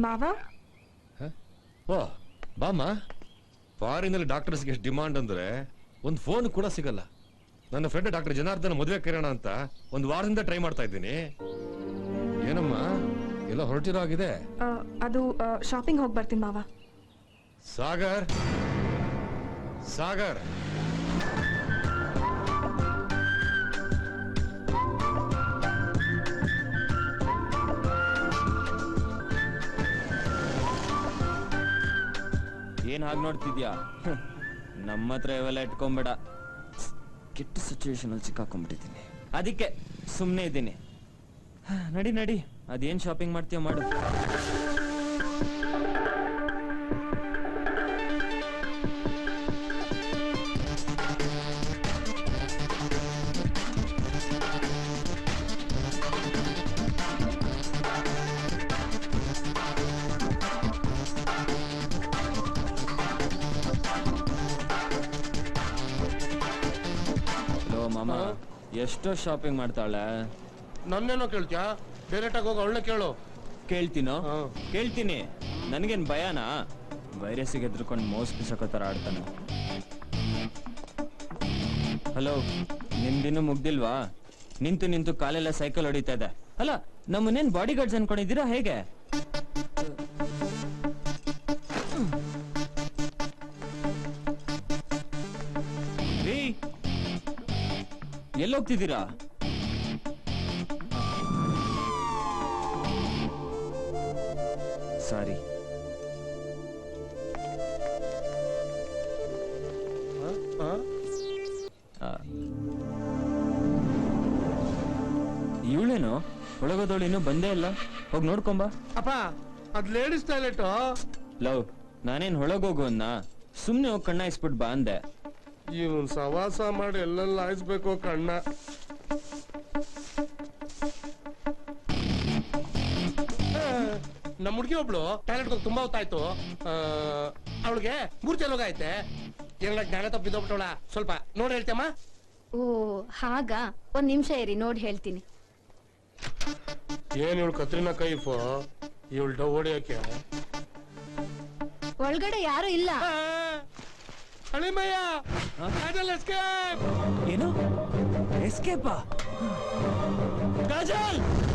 ಮಾವ ಓ ಬಾಮ್ಮ. ಫಾರಿನಲ್ಲಿ ಡಾಕ್ಟರ್ಸ್ಗೆ ಎಷ್ಟು ಡಿಮಾಂಡ್ ಅಂದ್ರೆ ಒಂದು ಫೋನ್ ಕೂಡ ಸಿಗಲ್ಲ. ನನ್ನ ಫ್ರೆಂಡ್ ಡಾಕ್ಟರ್ ಜನಾರ್ದನ್ ಮದುವೆ ಕರೆಯೋಣ ಅಂತ ಒಂದು ವಾರದಿಂದ ಟ್ರೈ ಮಾಡ್ತಾ ಇದ್ದೀನಿ. ಏನಮ್ಮ ಎಲ್ಲ ಹೊರಟಿರೋ ಆಗಿದೆ? ಅದು ಶಾಪಿಂಗ್ ಹೋಗಿ ಬರ್ತೀನಿ ಮಾವ. ಸಾಗರ್ ಸಾಗರ್ ಏನ್ ಹಾಗೆ ನೋಡ್ತಿದ್ಯಾ? ನಮ್ಮ ಹತ್ರ ಇವೆಲ್ಲ ಇಟ್ಕೊಂಬೇಡ. ಕೆಟ್ಟ ಸಿಚುವೇಶನ್ ಅಲ್ಲಿ ಸಿಕ್ಕಾಕೊಂಡ್ಬಿಟ್ಟಿದ್ದೀನಿ, ಅದಕ್ಕೆ ಸುಮ್ಮನೆ ಇದ್ದೀನಿ. ನಡಿ ನಡಿ, ಅದೇನ್ ಶಾಪಿಂಗ್ ಮಾಡ್ತೀಯ ಮಾಡು. ಮಾಮ ಎಷ್ಟೋ ಶಾಪಿಂಗ್ ಮಾಡ್ತಾಳೆ. ನನ್ನೇನೋ ಕೇಳ್ತ್ಯಾ? ಡೈರೆಕ್ಟ್ ಆಗಿ ಹೋಗಿ ಅವಳನ್ನ ಕೇಳು. ಕೇಳ್ತೀನೋ? ಕೇಳ್ತೀನಿ. ನನ್ಗೇನ್ ಭಯನಾ? ವೈರಸ್ಸಿಗೆ ಎದ್ರುಕೊಂಡು ಮೋಸ್ ಬಿಸಕೋ ತರ ಆಡ್ತಾನೆ. ಹಲೋ, ನಿಮ್ದಿನ್ನೂ ಮುಗ್ದಿಲ್ವಾ? ನಿಂತು ನಿಂತು ಕಾಲೆಲ್ಲ ಸೈಕಲ್ ಹೊಡಿತಾ ಇದೆ. ಅಲ್ಲ, ನಮ್ಮನ್ನೇನ್ ಬಾಡಿ ಗಾರ್ಡ್ಸ್ ಅನ್ಕೊಂಡಿದ್ದೀರಾ ಹೇಗೆ? ರೀ, ಎಲ್ಲೋಗ್ತಿದ್ದೀರಾ? ಸಾರಿ. ಇವಳೇನು ಒಳಗೋದವಳು ಇನ್ನೂ ಬಂದೇ ಇಲ್ಲ. ಹೋಗಿ ನೋಡ್ಕೊಂಬ. ಅಪ್ಪ, ಅದ್ ಲೇಡೀಸ್ ಟಾಯ್ಲೆಟ್. ಲವ್, ನಾನೇನ್ ಒಳಗೋಗು ಅನ್ನ ಸುಮ್ನೆ ಹೋಗಿ ಕಣ್ಣ ಇಸ್ಬಿಟ್ ಬಾ ಅಂದೆ. ಇವನ್ ಸವಾಸ ಮಾಡಿ ಎಲ್ಲೆಲ್ಲ ಆಯ್ಸ್ಬೇಕು ಕಣ್ಣ. ನಮ್ಮ ಹುಡುಗಿ ಒಬ್ಳು ಟಾಯ್ಲೆಟ್ ಹೋಗಿ ತುಂಬಾ ಹೊತ್ತಾಯ್ತು. ಅವಳಿಗೆ ಮೂರ್ತಿ ಹೋಗೈತೆ. ಏನ ಜ್ಞಾನ ತಪ್ಪಿದ್ದೋಗ್ಬಿಟ್ಟವಳ. ಸ್ವಲ್ಪ ನೋಡಿ ಹೇಳ್ತೇಮ್ಮ. ಓ ಹಾಗ, ಒಂದ್ ನಿಮಿಷ ಇರಿ, ನೋಡಿ ಹೇಳ್ತೀನಿ. ಏನ್ ಇವಳು ಕತ್ರಿನಾ ಕೈಫು? ಇವಳು ಡವ್ ಹೊಡಿಯಕ್ಕೆ ಒಳಗಡೆ ಯಾರು ಇಲ್ಲ. ಅಳಿಮಯ್ಯ, ಏನು ಎಸ್ಕೇಪಾ? ಕಾಜಲ್!